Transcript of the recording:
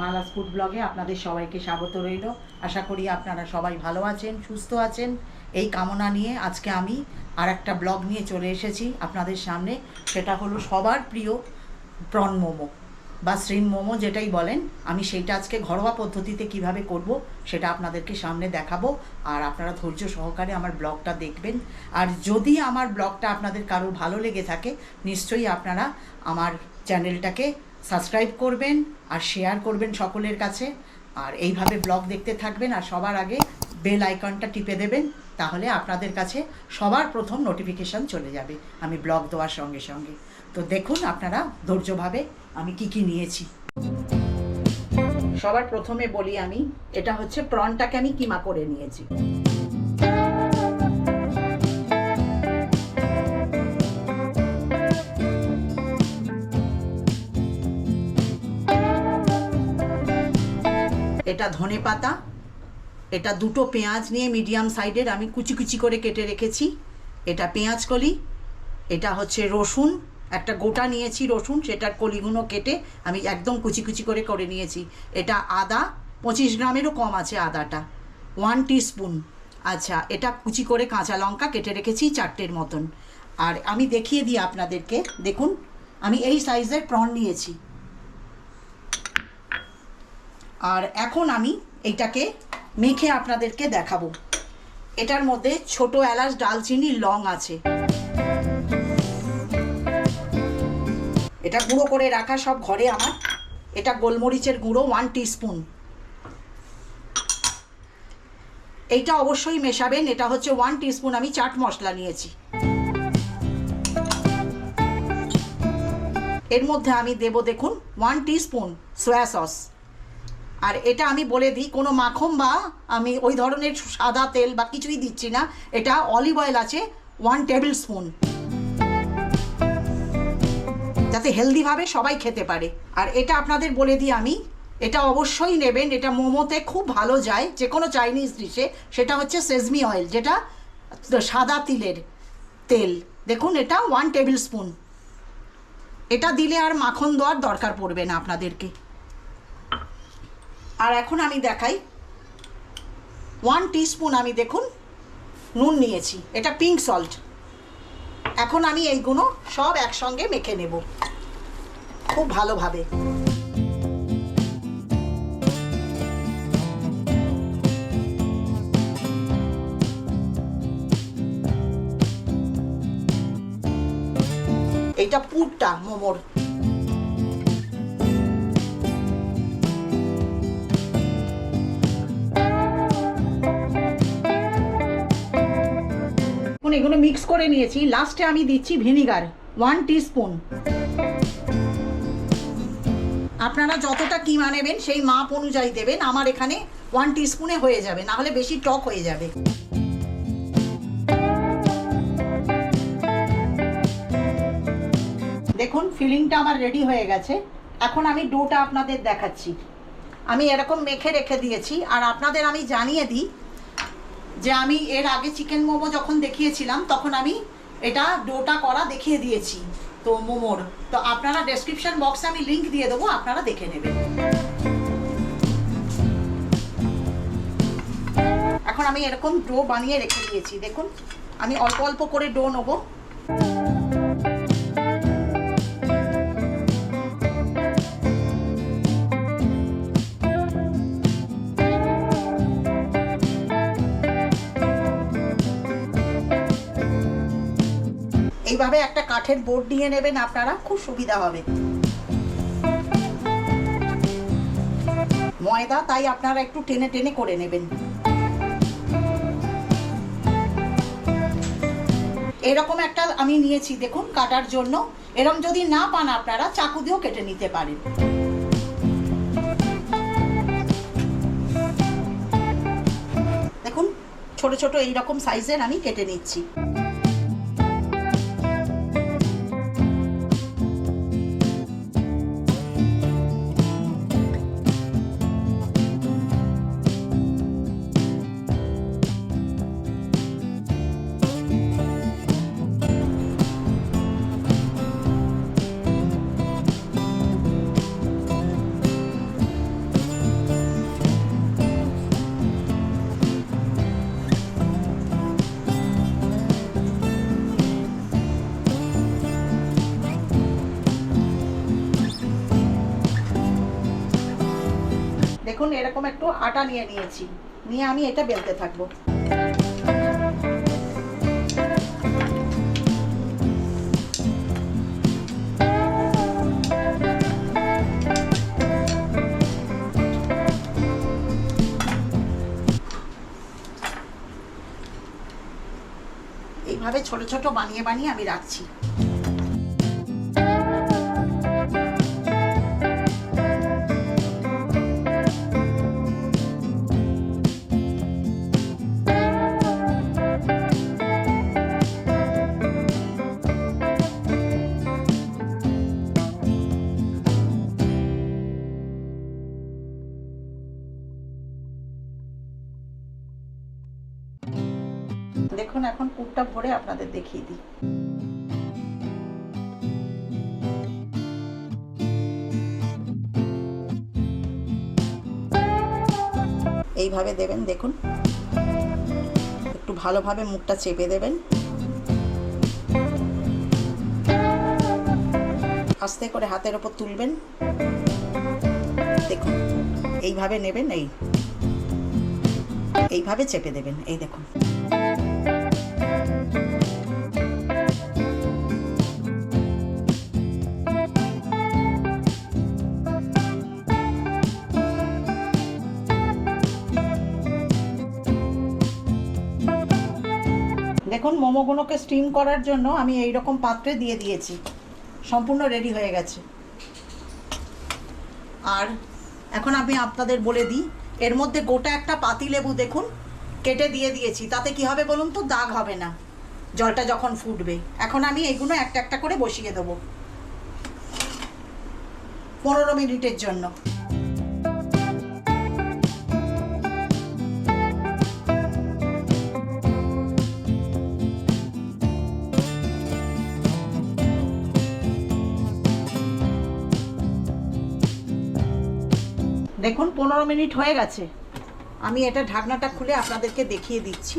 Mala's food ব্লগে আপনাদের সবাইকে স্বাগত রইল। আশা করি আপনারা সবাই ভালো আছেন, সুস্থ আছেন। এই কামনা নিয়ে আজকে আমি আর একটা ব্লগ নিয়ে চলে এসেছি আপনাদের সামনে। সেটা হলো সবার প্রিয় প্রন মোমো বা শ্রিম মোমো যেটাই বলেন। আমি সেইটা আজকে ঘরোয়া পদ্ধতিতে কিভাবে করব সেটা আপনাদেরকে সামনে দেখাবো। আর আপনারা ধৈর্য সহকারে আমার ব্লগটা দেখবেন। আর যদি আমার ব্লগটা আপনাদের কারোর ভালো লেগে থাকে, নিশ্চয়ই আপনারা আমার চ্যানেলটাকে সাবস্ক্রাইব করবেন আর শেয়ার করবেন সকলের কাছে। আর এইভাবে ব্লগ দেখতে থাকবেন আর সবার আগে বেল আইকনটা টিপে দেবেন, তাহলে আপনাদের কাছে সবার প্রথম নোটিফিকেশান চলে যাবে আমি ব্লগ দেওয়ার সঙ্গে সঙ্গে। তো দেখুন আপনারা ধৈর্যভাবে আমি কি কি নিয়েছি। সবার প্রথমে বলি, আমি এটা হচ্ছে প্রনটাকে আমি কিমা করে নিয়েছি। এটা ধনে পাতা, এটা দুটো পেঁয়াজ নিয়ে মিডিয়াম সাইডের আমি কুচি কুচি করে কেটে রেখেছি। এটা পেঁয়াজ কলি, এটা হচ্ছে রসুন, একটা গোটা নিয়েছি রসুন, সেটার কলিগুলো কেটে আমি একদম কুচি কুচি করে নিয়েছি। এটা আদা, 25 গ্রামেরও কম আছে আদাটা, 1 টিস্পুন। আচ্ছা, এটা কুচি করে কাঁচা লঙ্কা কেটে রেখেছি 4টের মতন। আর আমি দেখিয়ে দিই আপনাদেরকে, দেখুন আমি এই সাইজের প্রন নিয়েছি। আর এখন আমি এইটাকে মেখে আপনাদেরকে দেখাবো। এটার মধ্যে ছোট এলাচ, ডালচিনি, লং আছে। এটা গুঁড়ো করে রাখা সব ঘরে আমার। এটা গোলমরিচের গুঁড়ো 1 টিস্পুন। এইটা অবশ্যই মেশাবেন। এটা হচ্ছে 1 টিস্পুন আমি চাট মশলা নিয়েছি। এর মধ্যে আমি দেব দেখুন 1 টিস্পুন সয়া সস। আর এটা আমি বলে দিই, কোনো মাখন বা আমি ওই ধরনের সাদা তেল বা কিছুই দিচ্ছি না। এটা অলিভ অয়েল আছে 1 টেবিল স্পুন, যাতে হেলদিভাবে সবাই খেতে পারে। আর এটা আপনাদের বলে দিই আমি, এটা অবশ্যই নেবেন। এটা মোমোতে খুব ভালো যায়, যে কোনো চাইনিজ ডিশে। সেটা হচ্ছে সেজমি অয়েল, যেটা সাদা তিলের তেল। দেখুন এটা 1 টেবিল স্পুন। এটা দিলে আর মাখন দেওয়ার দরকার পড়বে না আপনাদেরকে। আর এখন আমি দেখাই, 1 টিস্পুন আমি দেখুন নুন নিয়েছি, এটা পিঙ্ক সল্ট। এখন আমি এইগুলো সব একসঙ্গে মেখে নেব খুব ভালোভাবে। এইটা পুরটা মোমোর। এগুলো মিক্স করে নিয়েছি। লাস্টে আমি দিচ্ছি ভিনিগার 1 টিস্পুন। আপনারা যতটা কিমা নেবেন সেই মাপ অনুযায়ী দেবেন। আমার এখানে 1 টিস্পুনে হয়ে যাবে, না হলে বেশি টক হয়ে যাবে। দেখুন ফিলিংটা আমার রেডি হয়ে গেছে। এখন আমি ডোটা আপনাদের দেখাচ্ছি। আমি এরকম মেখে রেখে দিয়েছি। আর আপনাদের আমি জানিয়ে দিই যে আমি এর আগে চিকেন মোমো যখন দেখিয়েছিলাম তখন আমি এটা ডোটা করা দেখিয়ে দিয়েছি তো মোমোর। তো আপনারা ডেসক্রিপশন বক্সে আমি লিংক দিয়ে দেবো, আপনারা দেখে নেবেন। এখন আমি এরকম ডো বানিয়ে রেখে দিয়েছি। দেখুন আমি অল্প অল্প করে ডো নেবো। এইভাবে একটা কাঠের বোর্ড নিয়ে নেবেন আপনারা, খুব সুবিধা হবে। ময়দা, তাই আপনারা একটু টেনে টেনে করে নেবেন। এরকম একটা আমি নিয়েছি দেখুন কাটার জন্য। এরকম যদি না পান আপনারা চাকু দিয়েও কেটে নিতে পারেন। দেখুন ছোট ছোট এইরকম সাইজের আমি কেটে নিচ্ছি। দেখুন এরকম একটু আটা নিয়ে নিয়েছি, নিয়ে আমি এটা বেলতে থাকবো। এইভাবে ছোট ছোট বানিয়ে বানিয়ে আমি রাখছি। দেখুন এখন পুরটা ভরে আপনাদের দেখিয়ে দিই। এইভাবে দেবেন, দেখুন একটু ভালোভাবে মুখটা চেপে দেবেন, আস্তে করে হাতের ওপর তুলবেন, দেখুন এইভাবে নেবেন, এইভাবে চেপে দেবেন, এই দেখুন। দেখুন মোমোগুলোকে স্টিম করার জন্য আমি এই রকম পাত্রে দিয়ে দিয়েছি, সম্পূর্ণ রেডি হয়ে গেছে। আর এখন আমি আপনাদের বলে দিই, এর মধ্যে গোটা একটা পাতিলেবু দেখুন কেটে দিয়ে দিয়েছি, তাতে কি হবে বলুন তো, দাগ হবে না জলটা যখন ফুটবে। এখন আমি এইগুলো একটা একটা করে বসিয়ে দেবো 15 মিনিটের জন্য। দেখুন 15 মিনিট হয়ে গেছে, আমি এটা ঢাকনাটা খুলে আপনাদেরকে দেখিয়ে দিচ্ছি।